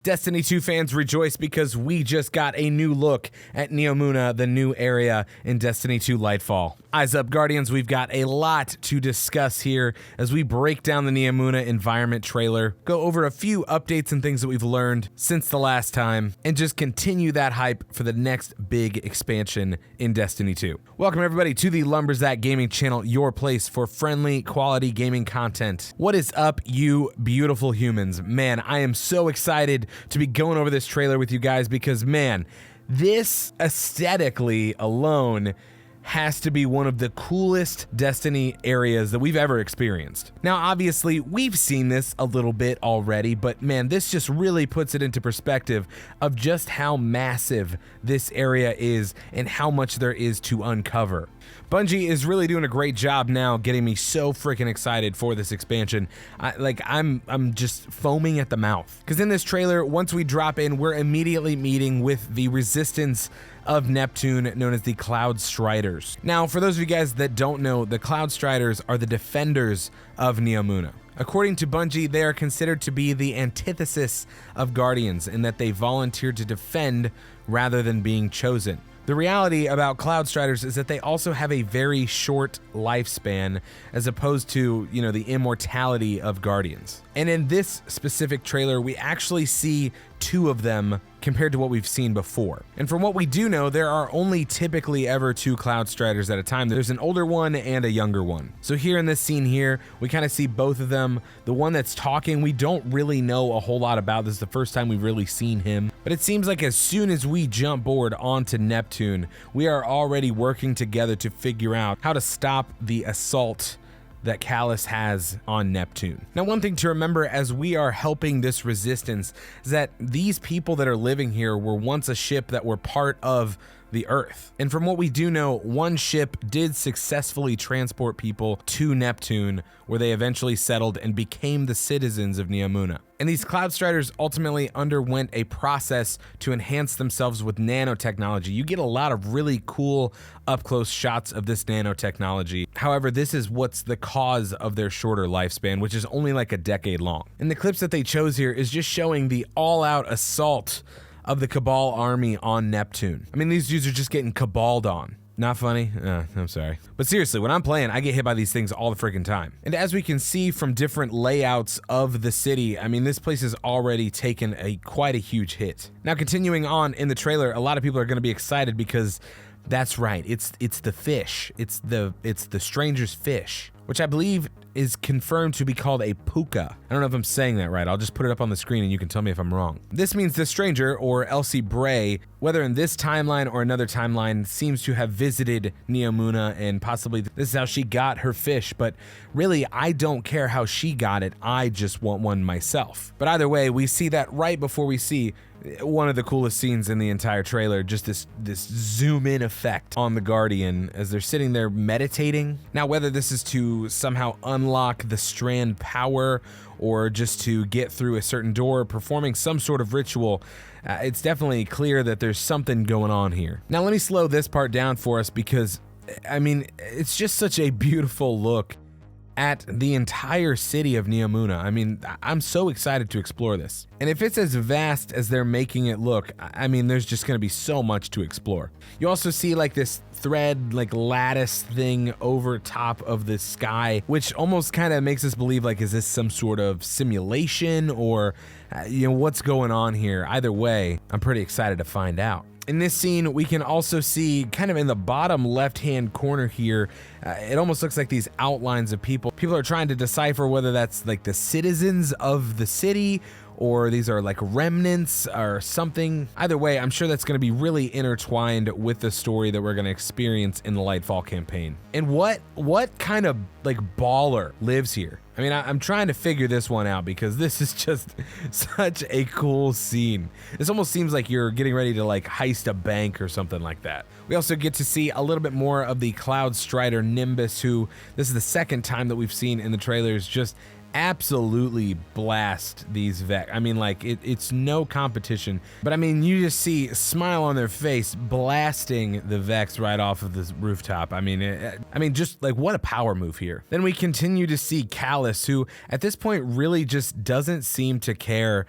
Destiny 2 fans rejoice because we just got a new look at NEOMUNA, the new area in Destiny 2 Lightfall. Eyes up, Guardians, we've got a lot to discuss here as we break down the NEOMUNA environment trailer, go over a few updates and things that we've learned since the last time, and just continue that hype for the next big expansion in Destiny 2. Welcome everybody to the Lumberzak Gaming channel, your place for friendly, quality gaming content. What is up, you beautiful humans? Man, I am so excited to be going over this trailer with you guys because, man, this aesthetically alone has to be one of the coolest Destiny areas that we've ever experienced. Now, obviously, we've seen this a little bit already, but man, this just really puts it into perspective of just how massive this area is and how much there is to uncover. Bungie is really doing a great job now getting me so freaking excited for this expansion. I'm just foaming at the mouth. Because in this trailer, once we drop in, we're immediately meeting with the resistance of Neptune known as the Cloudstriders. Now, for those of you guys that don't know, the Cloudstriders are the defenders of NEOMUNA. According to Bungie, they are considered to be the antithesis of Guardians in that they volunteered to defend rather than being chosen. The reality about Cloudstriders is that they also have a very short lifespan as opposed to, the immortality of Guardians. And in this specific trailer, we actually see two of them compared to what we've seen before. And from what we do know, there are only typically ever two Cloudstriders at a time. There's an older one and a younger one. So here in this scene here, we kind of see both of them. The one that's talking, we don't really know a whole lot about. This is the first time we've really seen him. But it seems like as soon as we jump board onto Neptune, we are already working together to figure out how to stop the assault that Calus has on Neptune. Now, one thing to remember as we are helping this resistance is that these people that are living here were once a ship that were part of the Earth. And from what we do know, one ship did successfully transport people to Neptune, where they eventually settled and became the citizens of NEOMUNA. And these Cloudstriders ultimately underwent a process to enhance themselves with nanotechnology. You get a lot of really cool up-close shots of this nanotechnology. However, this is what's the cause of their shorter lifespan, which is only like a decade long. And the clips that they chose here is just showing the all-out assault of the Cabal army on Neptune. I mean, these dudes are just getting caballed on. Not funny? I'm sorry. But seriously, when I'm playing, I get hit by these things all the freaking time. And as we can see from different layouts of the city, I mean, this place has already taken quite a huge hit. Now, continuing on in the trailer, a lot of people are going to be excited because that's right. It's the fish. It's the stranger's fish, which I believe is confirmed to be called a puka. I don't know if I'm saying that right. I'll just put it up on the screen and you can tell me if I'm wrong. This means the stranger, or Elsie Bray, whether in this timeline or another timeline, seems to have visited NEOMUNA, and possibly this is how she got her fish, but really, I don't care how she got it. I just want one myself. But either way, we see that right before we see one of the coolest scenes in the entire trailer, just this zoom in effect on the Guardian as they're sitting there meditating. Now, whether this is to somehow unlock the Strand power or just to get through a certain door, performing some sort of ritual, it's definitely clear that there's something going on here. Now, let me slow this part down for us because, I mean, it's just such a beautiful look at the entire city of NEOMUNA. I mean, I'm so excited to explore this. And if it's as vast as they're making it look, I mean, there's just gonna be so much to explore. You also see like this thread, like lattice thing over top of the sky, which almost kind of makes us believe like, is this some sort of simulation or, what's going on here? Either way, I'm pretty excited to find out. In this scene, we can also see kind of in the bottom left-hand corner here, it almost looks like these outlines of people. People are trying to decipher whether that's like the citizens of the city or these are like remnants or something. Either way, I'm sure that's going to be really intertwined with the story that we're going to experience in the Lightfall campaign. And what kind of like baller lives here? I mean, I'm trying to figure this one out because this is just such a cool scene. This almost seems like you're getting ready to like heist a bank or something like that. We also get to see a little bit more of the Cloudstrider Nimbus, who this is the second time that we've seen in the trailers just absolutely blast these Vex. I mean, like, it's no competition, but I mean, you just see a smile on their face blasting the Vex right off of this rooftop. I mean, just like, what a power move here. Then we continue to see Calus, who at this point really just doesn't seem to care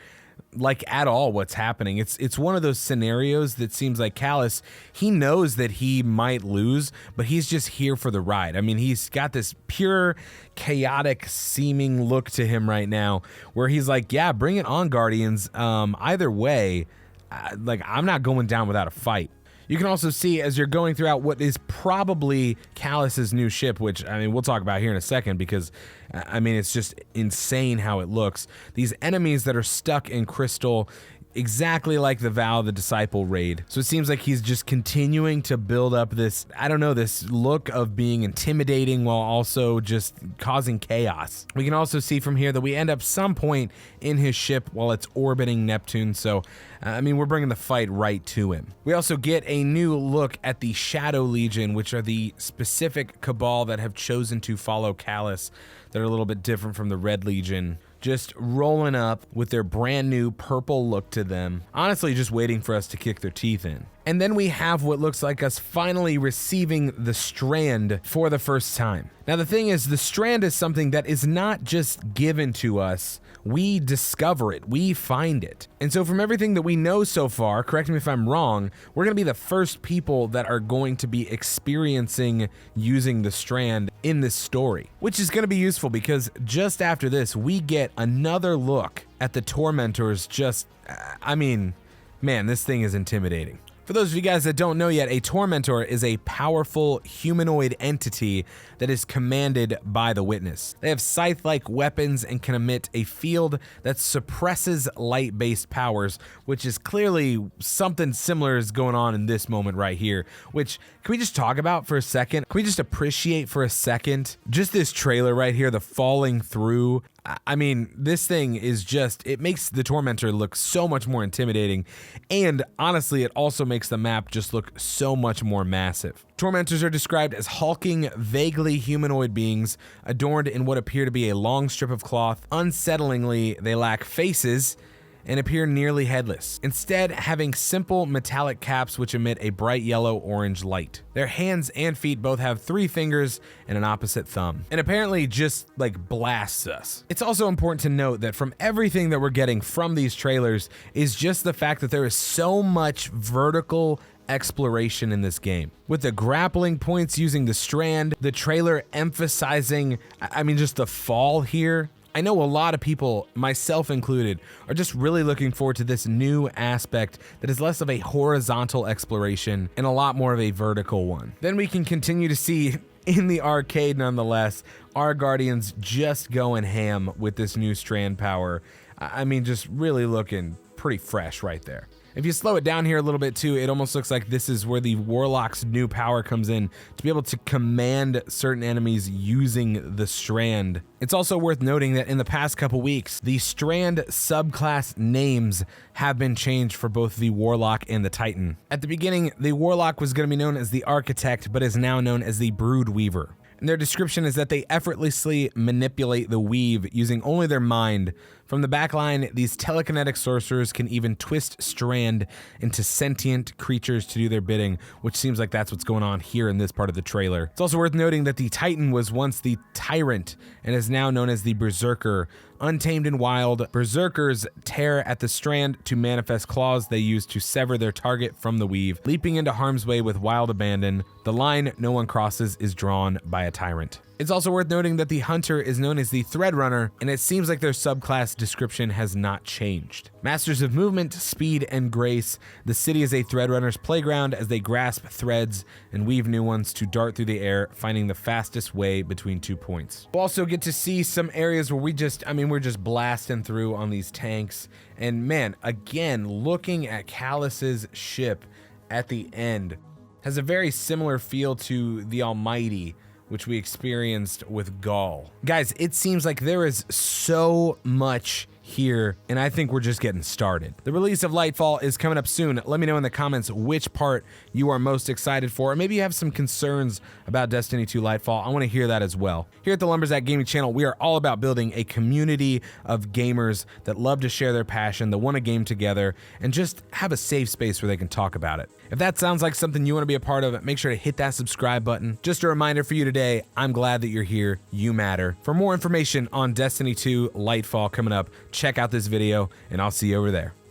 like at all what's happening. It's one of those scenarios that seems like Calus, he knows that he might lose, but he's just here for the ride. I mean, he's got this pure chaotic seeming look to him right now where he's like, yeah, bring it on, Guardians. Either way, like, I'm not going down without a fight. You can also see as you're going throughout what is probably Calus's new ship, which, I mean, we'll talk about here in a second because, I mean, it's just insane how it looks. These enemies that are stuck in crystal, exactly like the Vow the Disciple raid. So it seems like he's just continuing to build up this, I don't know, this look of being intimidating while also just causing chaos. We can also see from here that we end up some point in his ship while it's orbiting Neptune. So, I mean, we're bringing the fight right to him. We also get a new look at the Shadow Legion, which are the specific cabal that have chosen to follow Calus, that are a little bit different from the Red Legion. Just rolling up with their brand new purple look to them, honestly just waiting for us to kick their teeth in. And then we have what looks like us finally receiving the Strand for the first time. Now the thing is, the Strand is something that is not just given to us, we discover it, we find it. And so from everything that we know so far, correct me if I'm wrong, we're gonna be the first people that are going to be experiencing using the Strand in this story, which is gonna be useful because just after this, we get another look at the Tormentors. Just, I mean, man, this thing is intimidating. For those of you guys that don't know yet, a Tormentor is a powerful humanoid entity that is commanded by the Witness. They have scythe-like weapons and can emit a field that suppresses light-based powers, which is clearly something similar is going on in this moment right here, which, can we just talk about for a second? Can we just appreciate for a second just this trailer right here, the falling through? I mean, this thing is just, it makes the Tormentor look so much more intimidating, and honestly, it also makes the map just look so much more massive. Tormentors are described as hulking, vaguely humanoid beings, adorned in what appear to be a long strip of cloth. Unsettlingly, they lack faces and appear nearly headless, instead having simple metallic caps which emit a bright yellow-orange light. Their hands and feet both have 3 fingers and an opposite thumb, and apparently just like blasts us. It's also important to note that from everything that we're getting from these trailers is just the fact that there is so much vertical exploration in this game. With the grappling points using the Strand, the trailer emphasizing, I mean, just the fall here. I know a lot of people, myself included, are just really looking forward to this new aspect that is less of a horizontal exploration and a lot more of a vertical one. Then we can continue to see in the arcade, nonetheless, our Guardians just going ham with this new Strand power. I mean, just really looking pretty fresh right there. If you slow it down here a little bit too, it almost looks like this is where the Warlock's new power comes in to be able to command certain enemies using the Strand. It's also worth noting that in the past couple weeks, the Strand subclass names have been changed for both the Warlock and the Titan. At the beginning, the Warlock was going to be known as the Architect, but is now known as the Brood Weaver. And their description is that they effortlessly manipulate the weave using only their mind. From the backline, these telekinetic sorcerers can even twist Strand into sentient creatures to do their bidding, which seems like that's what's going on here in this part of the trailer. It's also worth noting that the Titan was once the Tyrant and is now known as the Berserker. Untamed and wild, Berserkers tear at the Strand to manifest claws they use to sever their target from the weave, leaping into harm's way with wild abandon. The line no one crosses is drawn by a Tyrant. It's also worth noting that the Hunter is known as the Threadrunner, and it seems like their subclass description has not changed. Masters of movement, speed, and grace, the city is a Threadrunner's playground as they grasp threads and weave new ones to dart through the air, finding the fastest way between 2 points. We'll also get to see some areas where we're just blasting through on these tanks. And man, again, looking at Calus's ship at the end has a very similar feel to the Almighty, which we experienced with Gaul. Guys, it seems like there is so much here, and I think we're just getting started. The release of Lightfall is coming up soon. Let me know in the comments which part you are most excited for, or maybe you have some concerns about Destiny 2 Lightfall. I want to hear that as well. Here at the Lumberjack Gaming channel, we are all about building a community of gamers that love to share their passion, that want to game together, and just have a safe space where they can talk about it. If that sounds like something you want to be a part of, make sure to hit that subscribe button. Just a reminder for you today, I'm glad that you're here. You matter. For more information on Destiny 2 Lightfall coming up, check out this video, and I'll see you over there.